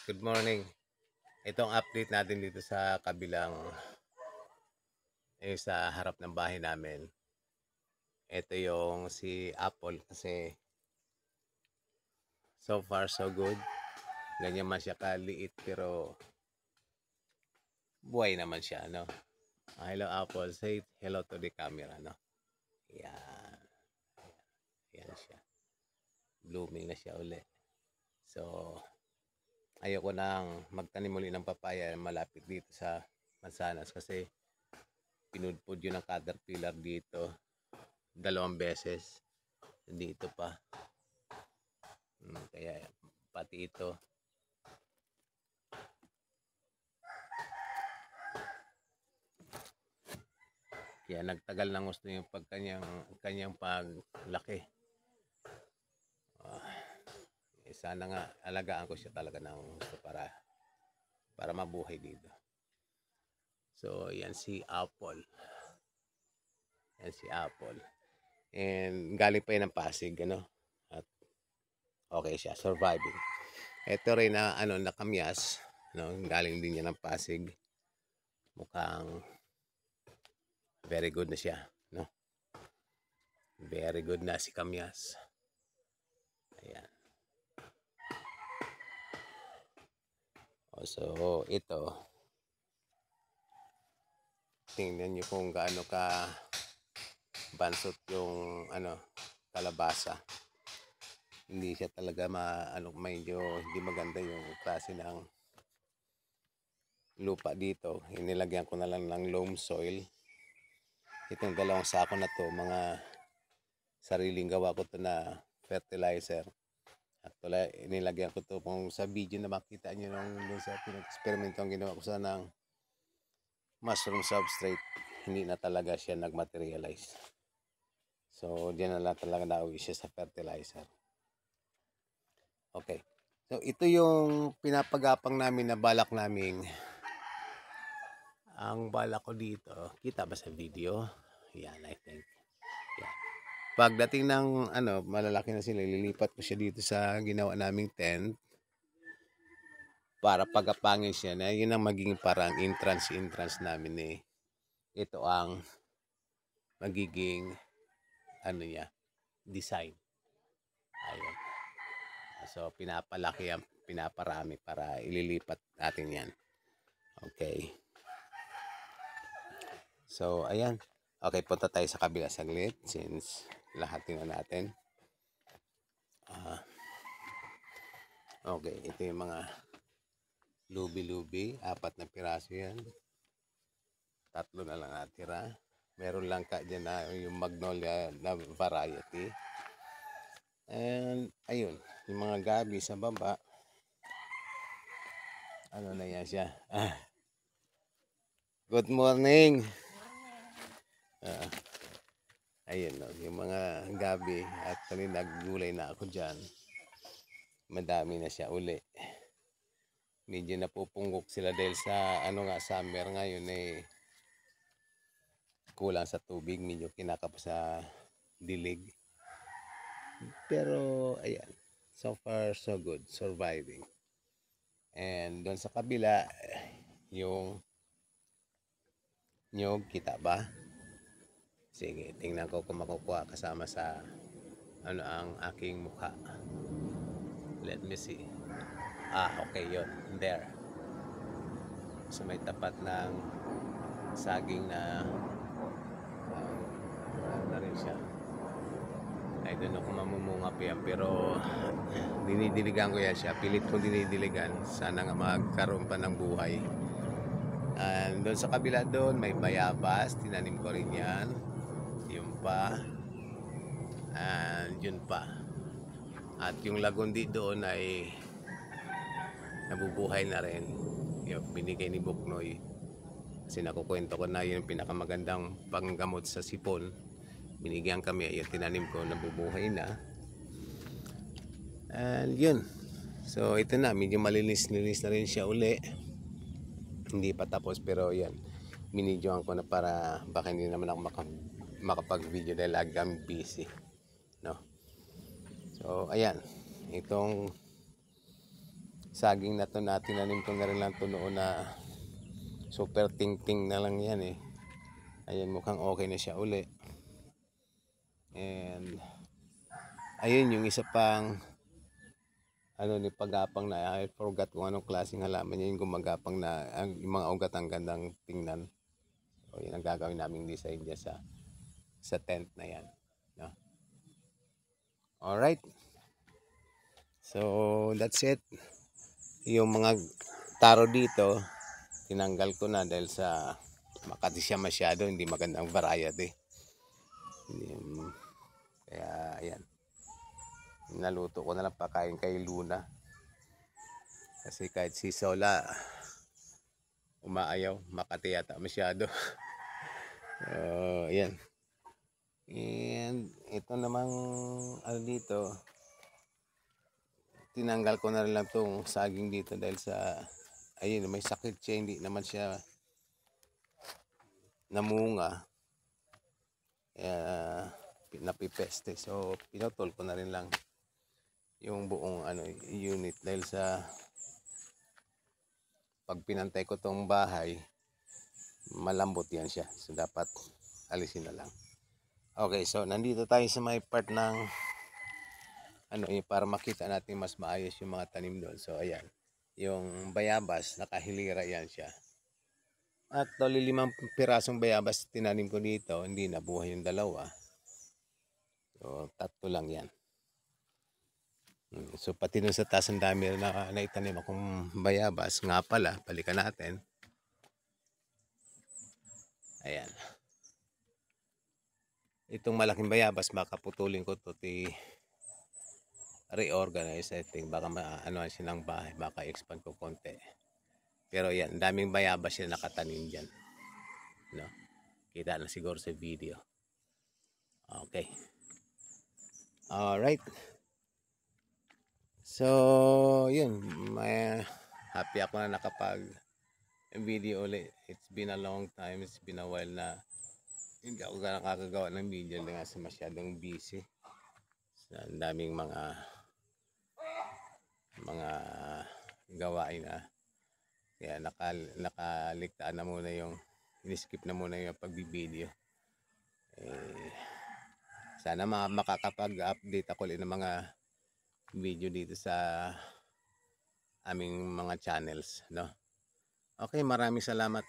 good morning. Itong update natin dito sa kabilang sa harap ng bahay namin. Ito yung si Apple kasi so far so good. Ganyan man siya kaliit pero buhay naman siya, no? Hello Apple, say hello to the camera, no? Yan. Yan siya. Blooming na siya uli. So, ayoko nang magtanim muli ng papaya malapit dito sa Mansanas kasi pinudpud yun ng caterpillar dito 2 beses dito pa. Kaya pati ito kaya nagtagal ng gusto yung kanyang paglaki. Sana nga alagaan ko siya talaga ng gusto para mabuhay dito. So yan si Apple. Yan si Apple. And galing pa yan ng Pasig, ano? At okay siya, surviving. Ito rin na nakamyas, no? Galing din niya ng Pasig. Mukhang very good na siya, no? Very good na si kamyas. Ayan. So ito, tingnan niyo kung gaano ka bansot yung kalabasa. Hindi siya talaga medyo hindi maganda yung klase ng lupa dito. Inilagyan ko na lang ng loam soil. Itong 2 sako na to, mga sariling gawa ko to na fertilizer. Actually, inilagyan ko to kung sa video na makita nyo nung sa pinag-experiment ang ginawa ko sa ng mushroom substrate. Hindi na talaga siya nag-materialize. So, diyan na lang talaga nauwi siya sa fertilizer. Okay. So, ito yung pinapagapang namin na balak naming. Ang balak ko dito, kita ba sa video? Yan, I think. Yan. Pagdating ng malalaki na sila, lilipat ko siya dito sa ginawa naming tent para pagapangin siya na yun ang magiging parang entrance namin ito ang magiging niya, design. Ayun. So pinapalaki yan, pinaparami para ililipat natin yan. Okay. So ayan. Okay, punta tayo sa kabila saglit since lahat tingnan natin. Okay, ito yung mga lubi-lubi, 4 na piraso yan. 3 na lang natira. Meron lang dyan na yung magnolia na variety. And ayun, yung mga gabi sa baba. Ano na yan siya? Good morning! Ayun, no, yung mga gabi at kanina naggulay na ako dyan. Madami na siya uli. Medyo napupunggok sila dahil sa summer ngayon kulang sa tubig, medyo kinakapos sa dilig. Pero ayan, so far so good, surviving. And doon sa kabila, yung nyog, kita ba? Sige, tingnan ko kung makukuha kasama sa ang aking mukha. Let me see. Okay, yun. There. So may tapat ng saging na na rin siya. I don't know kung mamumunga pa yan, pero dinidiligan ko yan siya. Pilit ko dinidiligan. Sana nga magkaroon pa ng buhay. And doon sa kabila doon, may bayabas. Tinanim ko rin yan. Yun pa. And yun pa. At yung lagundi doon ay nabubuhay na rin. Yung binigay ni Buknoy. Kasi nakukwento ko na yun pinakamagandang panggamot sa sipon. Binigyan kami, yung tinanim ko, nabubuhay na. And yun. So ito na, medyo malinis-linis na rin siya uli. Hindi pa tapos pero yan. Minidyoan ko na para baka hindi naman ako makapag-video dahil lagi kami busy. No? So ayan. Itong saging na to na tinanim ko na rin lang to noon na super ting-ting na lang yan eh. Ayan, mukhang okay na siya uli. And ayun yung isa pang ni pagapang na I forgot kung anong klaseng halaman yun, yung gumagapang na yung mga ugat ang gandang tingnan. So yun ang gagawin naming design dyan sa tent na yan, no? Alright, so that's it. Yung mga taro dito tinanggal ko na dahil sa makati siya masyado, hindi magandang variety. Kaya ayan, naluto ko na lang pakain kay Luna kasi kahit si Sola umaayaw, makati yata masyado. Ayan. And ito namang dito, tinanggal ko na rin lang tong saging dito dahil sa ayun, may sakit siya, hindi naman siya namunga. Kaya napipeste. So pinutol ko na rin lang yung buong unit dahil sa pag pinantay ko tong bahay, malambot yan siya. So dapat alisin na lang. Okay, so nandito tayo sa may part ng para makita natin mas maayos yung mga tanim doon. So ayan, yung bayabas, nakahilira yan siya. Actually, 5 pirasong bayabas tinanim ko dito, hindi nabuhay yung 2. So 3 lang yan. So pati dun sa taas ang dami na naitanim akong bayabas. Nga pala, balikan natin. Ayan. Itong malaking bayabas, baka putulin ko to, reorganize. I think baka maanoan siya ng bahay, baka expand ko konti. Pero yan, daming bayabas siya nakatanim dyan, no? Kita na siguro sa video. Okay, alright. So yun, may happy ako na nakapag video ulit. It's been a long time, it's been a while na hindi ako nakakagawa ng video lang kasi masyadong busy. So, ang daming mga gawain na. Kaya nakaligtaan na muna in-skip na muna yung pagbibideo. Sana makakapag-update ako ulit ng mga video dito sa aming mga channels, no? Okay, maraming salamat.